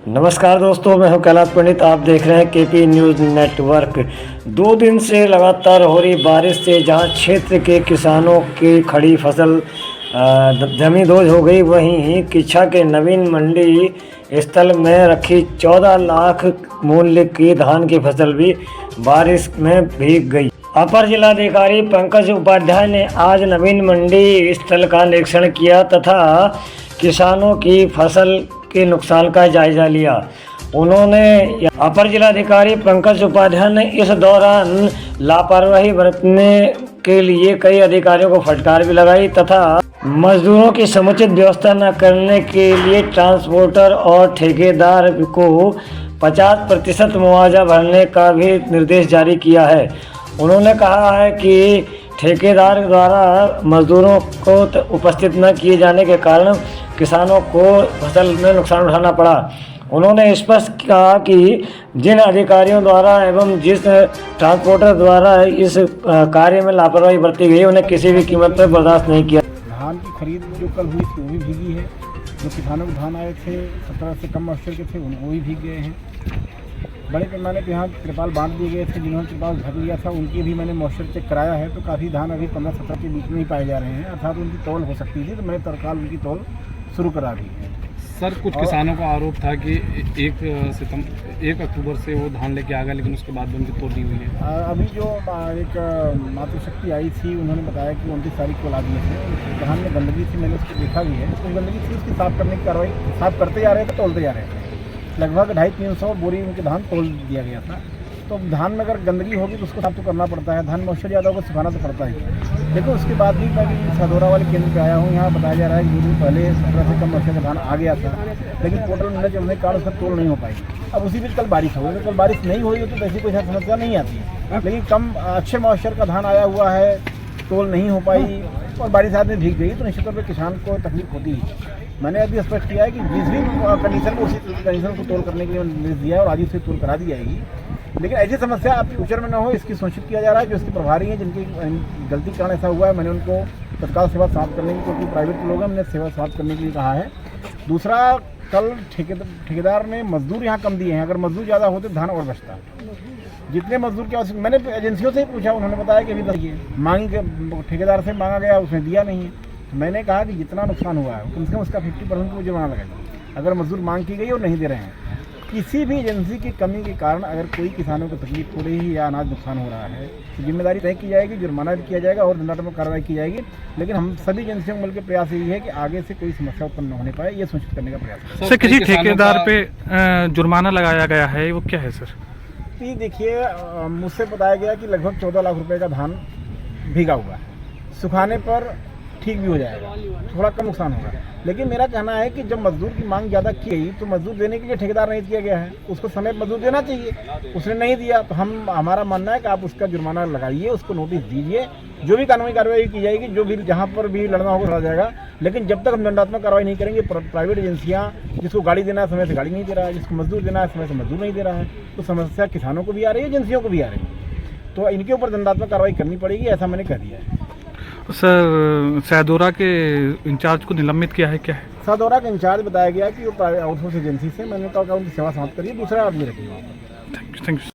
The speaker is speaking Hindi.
नमस्कार दोस्तों, मैं हूं कैलाश पंडित। आप देख रहे हैं केपी न्यूज़ नेटवर्क। 2 दिन से लगातार हो रही बारिश से जहां क्षेत्र के किसानों की खड़ी फसल जमींदोज हो गई, वहीं किच्छा के नवीन मंडी स्थल में रखी 14 लाख मूल्य की धान की फसल भी बारिश में भीग गई। अपर जिलाधिकारी पंकज उपाध्याय ने आज नवीन मंडी स्थल का निरीक्षण किया तथा किसानों की फसल के नुकसान का जायजा लिया। उन्होंने अपर जिलाधिकारी पंकज उपाध्याय ने इस दौरान लापरवाही बरतने के लिए कई अधिकारियों को फटकार भी लगाई तथा मजदूरों की समुचित व्यवस्था न करने के लिए ट्रांसपोर्टर और ठेकेदार को 50% मुआवजा भरने का भी निर्देश जारी किया है। उन्होंने कहा है कि ठेकेदार द्वारा मजदूरों को उपस्थित न किए जाने के कारण किसानों को फसल में नुकसान उठाना पड़ा। उन्होंने स्पष्ट कहा कि जिन अधिकारियों द्वारा एवं जिस ट्रांसपोर्टर द्वारा इस कार्य में लापरवाही बरती गई, उन्हें किसी भी कीमत पर बर्दाश्त नहीं किया। धान की खरीद जो कल हुई थी वो भी भीगी है। जो किसानों को धान आए थे 17 से कम मॉइस्चर के थे वो भी भीग गए हैं। बड़े पैमाने पे यहाँ त्रिपाल बांध दिए गए थे। जिन्होंने त्रिपाल ढक लिया था उनकी भी मैंने मॉइस्चर चेक कराया है, तो काफ़ी धान अभी 15-17 के बीच में ही पाए जा रहे हैं, अर्थात उनकी तौल हो सकती थी, तो मैंने तत्काल उनकी तौल शुरू करा दी है। सर, कुछ किसानों का आरोप था कि 1 अक्टूबर से वो धान लेके आ गए, लेकिन उसके बाद भी उनकी तोड़ दी हुई है। अभी जो एक मातृशक्ति आई थी, उन्होंने बताया कि 29 तारीख को ला दिए थे। धान में गंदगी थी, मैंने उसको देखा भी है। तो गंदगी थी, उसकी साफ़ करने की कार्रवाई साफ़ करते जा रहे थे, तोलते जा रहे थे। लगभग 250-300 बोरी उनके धान तोल दिया गया था। तो धान में अगर गंदगी होगी तो उसको साफ तो करना पड़ता है। धान मॉइस्चर ज़्यादा होगा, सुखाना तो पड़ता ही है। लेकिन उसके बाद भी मैं सदौरा वाले केंद्र पे आया हूँ। यहाँ बताया जा रहा है कि 2 दिन पहले 17 से कम मॉइस्चर का धान आ गया था, लेकिन पोर्टल में चलने के कारण उसका तोल नहीं हो पाई। अब उसी बीच कल बारिश हो गई। कल बारिश नहीं हुई तो ऐसी कोई समस्या नहीं आती है, लेकिन कम अच्छे मॉइस्चर का धान आया हुआ है, तोल नहीं हो पाई और बारिश आदमी भीग गई, तो निश्चित तौर पर किसान को तकलीफ होती है। मैंने अभी स्पष्ट किया है कि जिस भी कंडीशन को उसी कंडीशन को तोल करने के लिए निर्देश दिया है और आज ही से तोल करा दी जाएगी। लेकिन ऐसी समस्या आप फ्यूचर में न हो, इसकी सुनिश्चित किया जा रहा है। जो इसके प्रभारी हैं, जिनकी गलती के कारण ऐसा हुआ है, मैंने उनको तत्काल सेवा समाप्त करने की, क्योंकि प्राइवेट लोग हैं, हमने सेवा समाप्त करने के लिए कहा है। दूसरा, कल ठेकेदार ने मजदूर यहाँ कम दिए हैं। अगर मजदूर ज़्यादा होते धान और बचता। जितने मजदूर की आवश्यकता, मैंने एजेंसियों से ही पूछा, उन्होंने बताया कि अभी तक मांग ठेकेदार से मांगा गया, उसने दिया नहीं है। मैंने कहा कि जितना नुकसान हुआ है कम से कम उसका 50% को जुर्माना लगेगा। अगर मजदूर मांग की गई और नहीं दे रहे हैं, किसी भी एजेंसी की कमी के कारण अगर कोई किसानों को तकलीफ हो रही है या अनाज नुकसान हो रहा है, तो जिम्मेदारी तय की जाएगी, जुर्माना भी किया जाएगा और दंडात्मक कार्रवाई की जाएगी। लेकिन हम सभी एजेंसियों को मिलकर प्रयास यही है कि आगे से कोई समस्या उत्पन्न न होने पाए, ये सुनिश्चित करने का प्रयास है। सर, किसी ठेकेदार पे जुर्माना लगाया गया है, वो क्या है सर? देखिए, मुझसे बताया गया कि लगभग 14 लाख रुपए का धान भीगा हुआ है। सुखाने पर ठीक भी हो जाएगा, थोड़ा कम नुकसान होगा। लेकिन मेरा कहना है कि जब मजदूर की मांग ज़्यादा की गई तो मजदूर देने के लिए ठेकेदार नहीं किया गया है, उसको समय मजदूर देना चाहिए, उसने नहीं दिया। तो हमारा मानना है कि आप उसका जुर्माना लगाइए, उसको नोटिस दीजिए, जो भी कानूनी कार्रवाई की जाएगी, जो भी जहाँ पर भी लड़ना होगा लड़ा जाएगा। लेकिन जब तक हम दंडात्मक कार्रवाई नहीं करेंगे, प्राइवेट एजेंसियाँ, जिसको गाड़ी देना है समय से गाड़ी नहीं दे रहा है, जिसको मजदूर देना है समय से मजदूर नहीं दे रहा है, तो समस्या किसानों को भी आ रही है, एजेंसियों को भी आ रही है। तो इनके ऊपर दंडात्मक कार्रवाई करनी पड़ेगी, ऐसा मैंने कह दिया है। सर, सदौरा के इंचार्ज को निलंबित किया है, क्या है? सदौरा का इंचार्ज बताया गया कि वो प्राइवेट आउटसोर्स एजेंसी से, मैंने कहा उनकी सेवा समाप्त करिए, दूसरा आदमी रखिए। Thank you.